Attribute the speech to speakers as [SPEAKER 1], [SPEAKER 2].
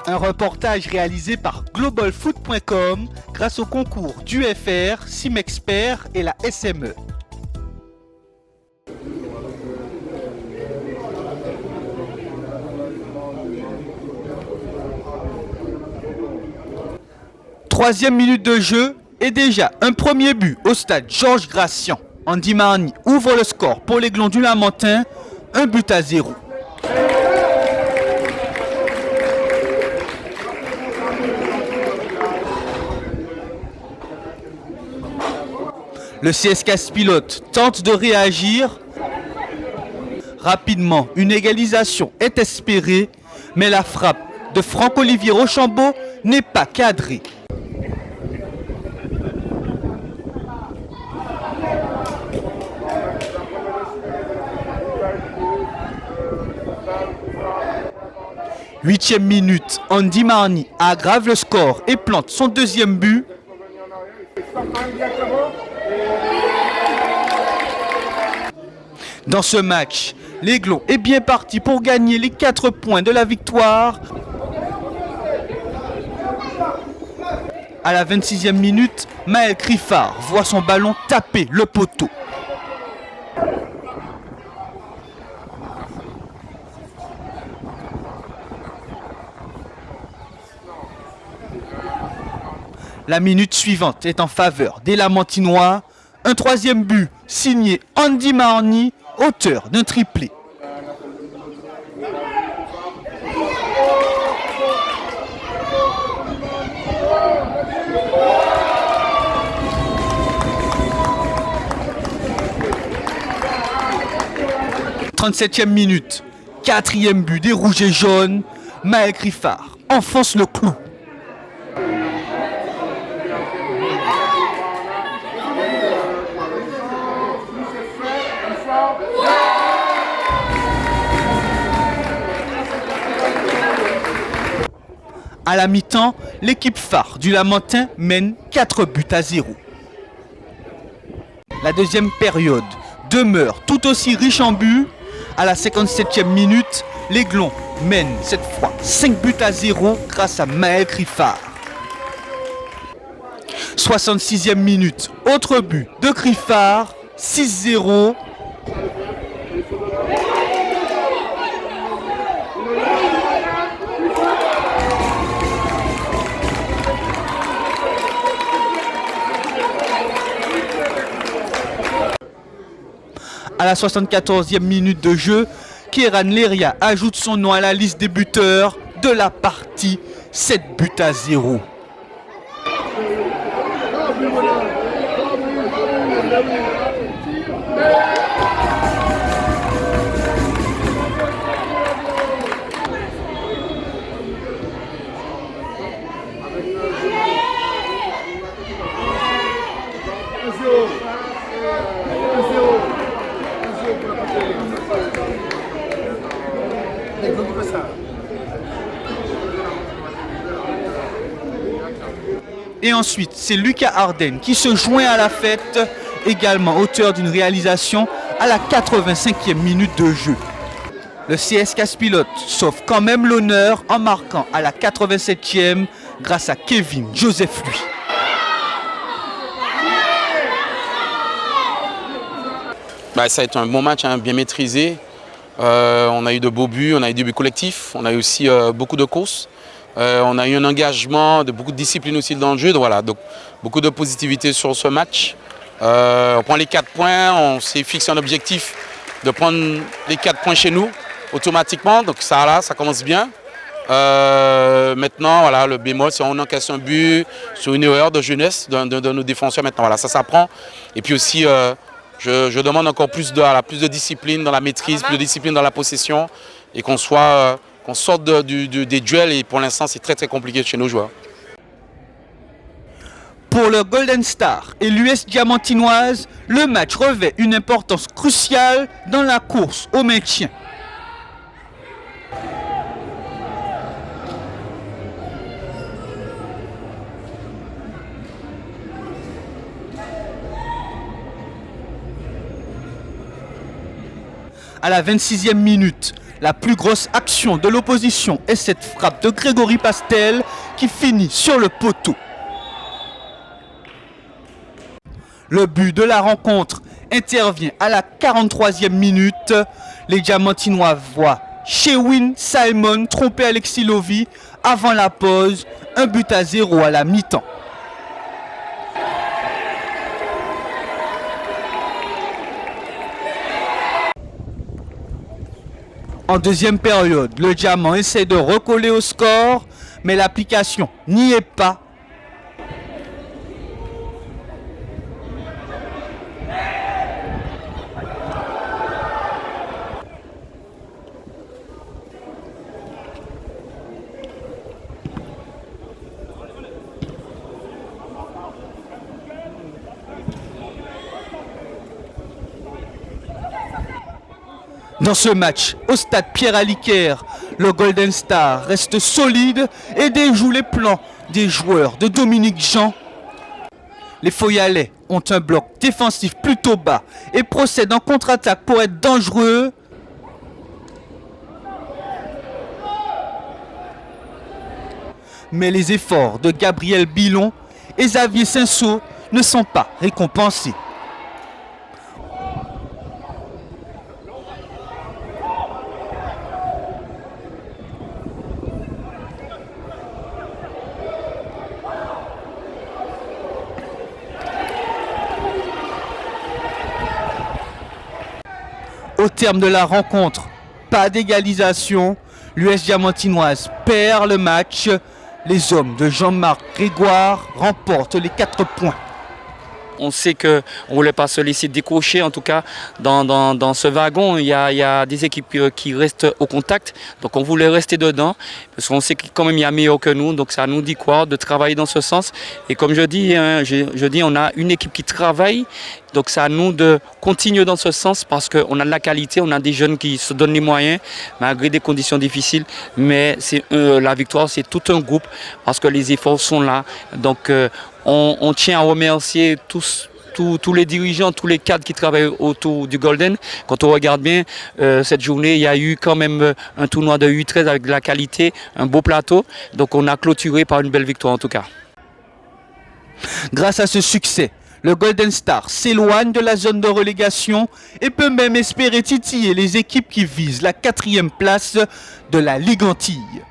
[SPEAKER 1] Un reportage réalisé par globalfoot.com grâce au concours d'UFR, Simexpert et la SME. Troisième minute de jeu et déjà un premier but au stade Georges Gracian. Andy Marny ouvre le score pour l'Aiglon du Lamentin, 1-0. Le CSKA Pilote tente de réagir. Rapidement, une égalisation est espérée, mais la frappe de Franck-Olivier Rochambeau n'est pas cadrée. Huitième minute, Andy Marny aggrave le score et plante son deuxième but. Dans ce match, l'Aiglon est bien parti pour gagner les 4 points de la victoire. À la 26e minute, Maël Criffard voit son ballon taper le poteau. La minute suivante est en faveur des Lamentinois. Un troisième but signé Andy Marny, auteur d'un triplé. « 37e minute, quatrième but des Rouges et Jaunes. Maël Criffard enfonce le clou. À la mi-temps, l'équipe phare du Lamentin mène 4-0. La deuxième période demeure tout aussi riche en buts. À la 57e minute, l'Aiglon mène cette fois 5-0 grâce à Maël Criffard. 66e minute, autre but de Criffard, 6-0. À la 74e minute de jeu, Kéran Leria ajoute son nom à la liste des buteurs de la partie, 7-0. Et ensuite, c'est Lucas Arden qui se joint à la fête, également auteur d'une réalisation à la 85e minute de jeu. Le CSKA Pilote sauve quand même l'honneur en marquant à la 87e grâce à Kevin Joseph Lui.
[SPEAKER 2] Ça a été un bon match, bien maîtrisé. On a eu de beaux buts, on a eu des buts collectifs, on a eu aussi beaucoup de courses. On a eu un engagement, beaucoup de discipline aussi dans le jeu. Donc beaucoup de positivité sur ce match. On prend les 4 points, on s'est fixé un objectif de prendre les 4 points chez nous automatiquement. Donc ça commence bien. Maintenant, le bémol, c'est on encaisse un but sur une erreur de jeunesse de nos défenseurs. Maintenant, ça s'apprend. Et puis aussi, je demande encore plus de discipline dans la maîtrise, plus de discipline dans la possession et qu'on sorte des duels. Et pour l'instant, c'est très compliqué chez nos joueurs.
[SPEAKER 1] Pour le Golden Star et l'US Diamantinoise, le match revêt une importance cruciale dans la course au maintien. À la 26e minute, La plus grosse action de l'opposition est cette frappe de Grégory Pastel qui finit sur le poteau. Le but de la rencontre intervient à la 43e minute. Les Diamantinois voient Shewin Simon tromper Alexis Lovy avant la pause. 1-0 à la mi-temps. En deuxième période, le Diamant essaie de recoller au score, mais l'application n'y est pas. Dans ce match, au stade Pierre-Aliquer, le Golden Star reste solide et déjoue les plans des joueurs de Dominique Jean. Les Foyalais ont un bloc défensif plutôt bas et procèdent en contre-attaque pour être dangereux. Mais les efforts de Gabriel Bilon et Xavier Cinceau ne sont pas récompensés. Au terme de la rencontre, pas d'égalisation. L'US Diamantinoise perd le match. Les hommes de Jean-Marc Grégoire remportent les 4 points.
[SPEAKER 3] On sait qu'on ne voulait pas se laisser décrocher, en tout cas dans ce wagon, il y a des équipes qui restent au contact, donc on voulait rester dedans, parce qu'on sait qu'il quand même y a meilleur que nous, donc ça nous dit quoi de travailler dans ce sens. Et comme je dis, on a une équipe qui travaille, donc c'est à nous de continuer dans ce sens, parce qu'on a de la qualité, on a des jeunes qui se donnent les moyens, malgré des conditions difficiles, mais la victoire c'est tout un groupe, parce que les efforts sont là, donc on tient à remercier tous les dirigeants, tous les cadres qui travaillent autour du Golden. Quand on regarde bien cette journée, il y a eu quand même un tournoi de U13 avec de la qualité, un beau plateau. Donc on a clôturé par une belle victoire en tout cas.
[SPEAKER 1] Grâce à ce succès, le Golden Star s'éloigne de la zone de relégation et peut même espérer titiller les équipes qui visent la 4e place de la Ligue Antilles.